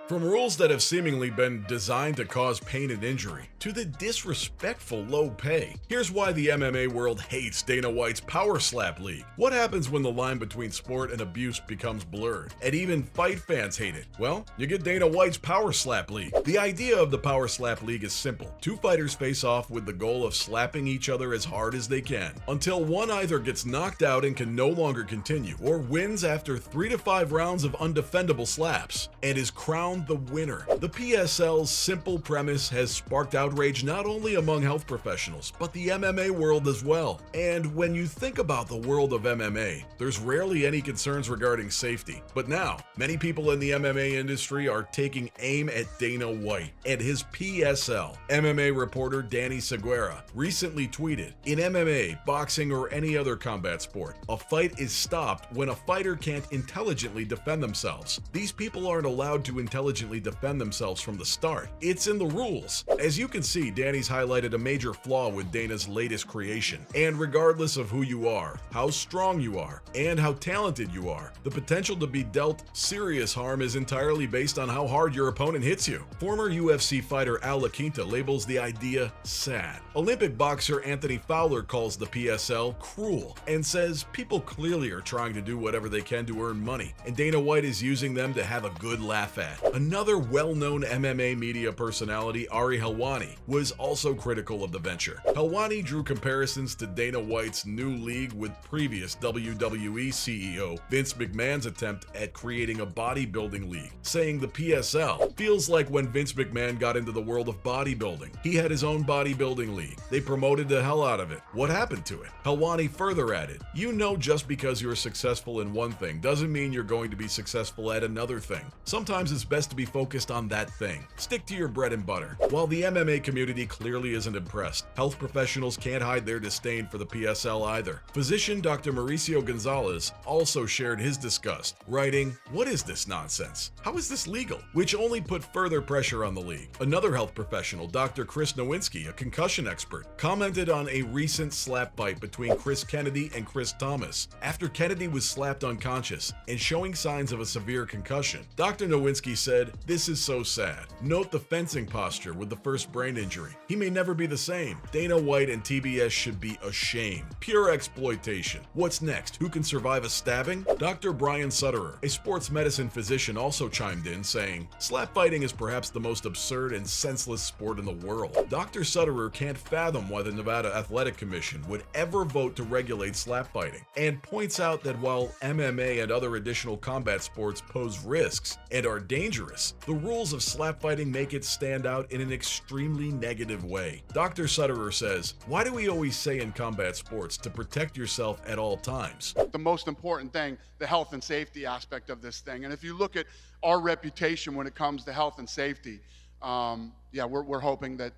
From rules that have seemingly been designed to cause pain and injury, to the disrespectful low pay, here's why the MMA world hates Dana White's Power Slap League. What happens when the line between sport and abuse becomes blurred, and even fight fans hate it? Well, you get Dana White's Power Slap League. The idea of the Power Slap League is simple. Two fighters face off with the goal of slapping each other as hard as they can, until one either gets knocked out and can no longer continue, or wins after 3 to 5 rounds of undefendable slaps, and is crowned the winner. The PSL's simple premise has sparked outrage not only among health professionals, but the MMA world as well. And when you think about the world of MMA, there's rarely any concerns regarding safety. But now, many people in the MMA industry are taking aim at Dana White and his PSL. MMA reporter Danny Seguera recently tweeted, "In MMA, boxing, or any other combat sport, a fight is stopped when a fighter can't intelligently defend themselves. These people aren't allowed to intelligently defend themselves from the start. It's in the rules." As you can see, Danny's highlighted a major flaw with Dana's latest creation. And regardless of who you are, how strong you are, and how talented you are, the potential to be dealt serious harm is entirely based on how hard your opponent hits you. Former UFC fighter Al Quinta labels the idea sad. Olympic boxer Anthony Fowler calls the PSL cruel and says people clearly are trying to do whatever they can to earn money, and Dana White is using them to have a good laugh at. Another well-known MMA media personality, Ari Helwani, was also critical of the venture. Helwani drew comparisons to Dana White's new league with previous WWE CEO Vince McMahon's attempt at creating a bodybuilding league, saying the PSL feels like when Vince McMahon got into the world of bodybuilding. He had his own bodybuilding league. They promoted the hell out of it. What happened to it? Helwani further added, "You know, just because you're successful in one thing doesn't mean you're going to be successful at another thing. Sometimes it's best to be focused on that thing. Stick to your bread and butter." While the MMA community clearly isn't impressed, health professionals can't hide their disdain for the PSL either. Physician Dr. Mauricio Gonzalez also shared his disgust, writing, "What is this nonsense? How is this legal?" Which only put further pressure on the league. Another health professional, Dr. Chris Nowinski, a concussion expert, commented on a recent slap fight between Chris Kennedy and Chris Thomas. After Kennedy was slapped unconscious and showing signs of a severe concussion, Dr. Nowinski said, "This is so sad. Note the fencing posture with the first brain injury. He may never be the same. Dana White and TBS should be ashamed. Pure exploitation. What's next? Who can survive a stabbing?" Dr. Brian Sutterer, a sports medicine physician, also chimed in, saying, "Slap fighting is perhaps the most absurd and senseless sport in the world." Dr. Sutterer can't fathom why the Nevada Athletic Commission would ever vote to regulate slap fighting, and points out that while MMA and other additional combat sports pose risks and are dangerous, the rules of slap fighting make it stand out in an extremely negative way. Dr. Sutterer says, "Why do we always say in combat sports to protect yourself at all times?" The most important thing, the health and safety aspect of this thing. And if you look at our reputation when it comes to health and safety, we're hoping that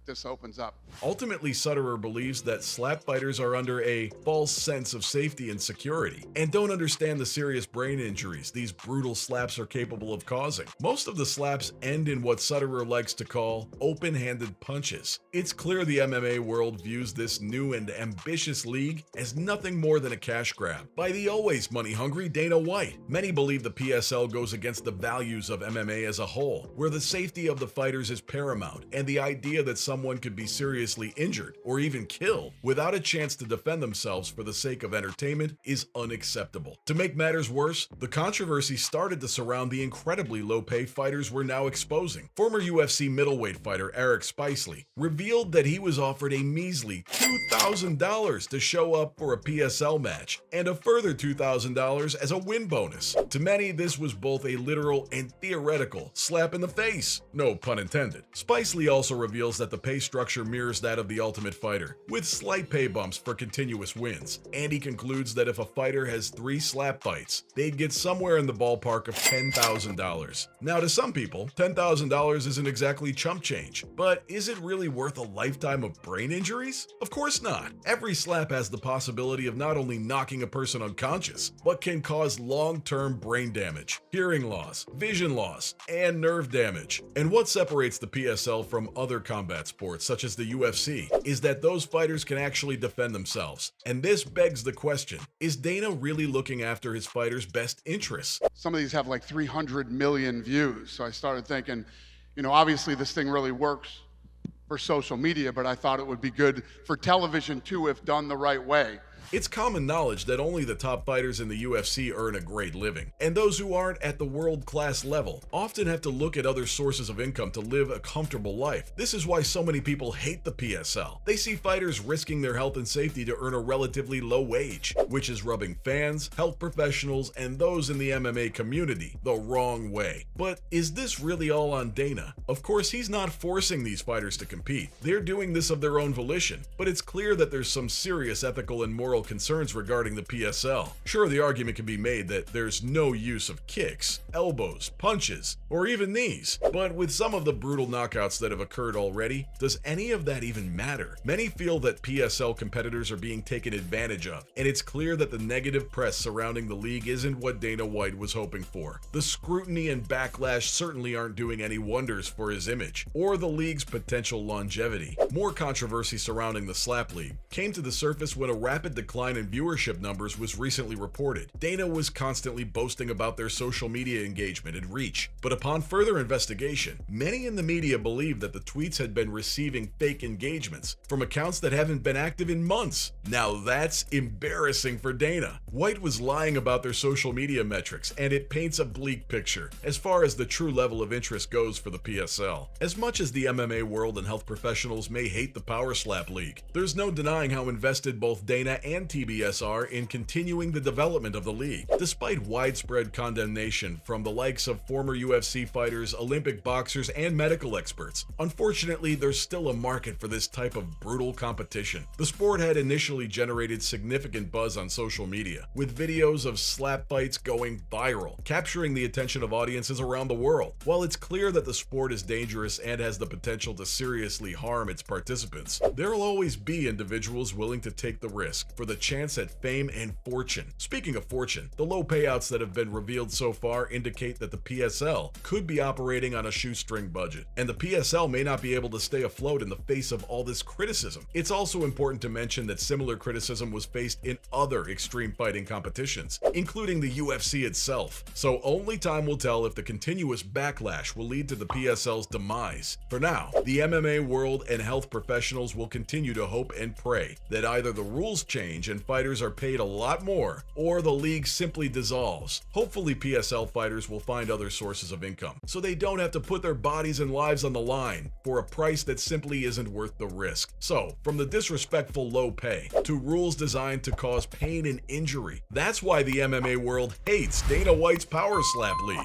this opens up. Ultimately, Sutterer believes that slap fighters are under a false sense of safety and security, and don't understand the serious brain injuries these brutal slaps are capable of causing. Most of the slaps end in what Sutterer likes to call open-handed punches. It's clear the MMA world views this new and ambitious league as nothing more than a cash grab by the always money-hungry Dana White. Many believe the PSL goes against the values of MMA as a whole, where the safety of the fighters is paramount, and the idea that someone could be seriously injured or even killed without a chance to defend themselves for the sake of entertainment is unacceptable. To make matters worse, the controversy started to surround the incredibly low-pay fighters we're now exposing. Former UFC middleweight fighter Eric Spicely revealed that he was offered a measly $2,000 to show up for a PSL match, and a further $2,000 as a win bonus. To many, this was both a literal and theoretical slap in the face, no pun intended. Spicely also reveals that the pay structure mirrors that of the Ultimate Fighter, with slight pay bumps for continuous wins, and he concludes that if a fighter has 3 slap fights, they'd get somewhere in the ballpark of $10,000. Now, to some people, $10,000 isn't exactly chump change, but is it really worth a lifetime of brain injuries? Of course not. Every slap has the possibility of not only knocking a person unconscious, but can cause long-term brain damage, hearing loss, vision loss, and nerve damage. And what separates the PSL from other combat sports, such as the UFC, is that those fighters can actually defend themselves. And this begs the question, is Dana really looking after his fighters' best interests? Some of these have like 300 million views. So I started thinking, obviously this thing really works for social media, but I thought it would be good for television too if done the right way. It's common knowledge that only the top fighters in the UFC earn a great living, and those who aren't at the world-class level often have to look at other sources of income to live a comfortable life. This is why so many people hate the PSL. They see fighters risking their health and safety to earn a relatively low wage, which is rubbing fans, health professionals, and those in the MMA community the wrong way. But is this really all on Dana? Of course, he's not forcing these fighters to compete. They're doing this of their own volition, but it's clear that there's some serious ethical and moral concerns regarding the PSL. Sure, the argument can be made that there's no use of kicks, elbows, punches, or even knees, but with some of the brutal knockouts that have occurred already, does any of that even matter? Many feel that PSL competitors are being taken advantage of, and it's clear that the negative press surrounding the league isn't what Dana White was hoping for. The scrutiny and backlash certainly aren't doing any wonders for his image, or the league's potential longevity. More controversy surrounding the Slap League came to the surface when a rapid decline in viewership numbers was recently reported. Dana was constantly boasting about their social media engagement and reach, but upon further investigation, many in the media believed that the tweets had been receiving fake engagements from accounts that haven't been active in months. Now that's embarrassing for Dana. White was lying about their social media metrics, and it paints a bleak picture as far as the true level of interest goes for the PSL. As much as the MMA world and health professionals may hate the Power Slap League, there's no denying how invested both Dana and TBS are in continuing the development of the league. Despite widespread condemnation from the likes of former UFC fighters, Olympic boxers, and medical experts, unfortunately there's still a market for this type of brutal competition. The sport had initially generated significant buzz on social media, with videos of slap fights going viral, capturing the attention of audiences around the world. While it's clear that the sport is dangerous and has the potential to seriously harm its participants, there'll always be individuals willing to take the risk for the chance at fame and fortune. Speaking of fortune, the low payouts that have been revealed so far indicate that the PSL could be operating on a shoestring budget, and the PSL may not be able to stay afloat in the face of all this criticism. It's also important to mention that similar criticism was faced in other extreme fighting competitions, including the UFC itself, so only time will tell if the continuous backlash will lead to the PSL's demise. For now, the MMA world and health professionals will continue to hope and pray that either the rules change and fighters are paid a lot more, or the league simply dissolves. Hopefully PSL fighters will find other sources of income, so they don't have to put their bodies and lives on the line for a price that simply isn't worth the risk. So, from the disrespectful low pay to rules designed to cause pain and injury, that's why the MMA world hates Dana White's Power Slap League.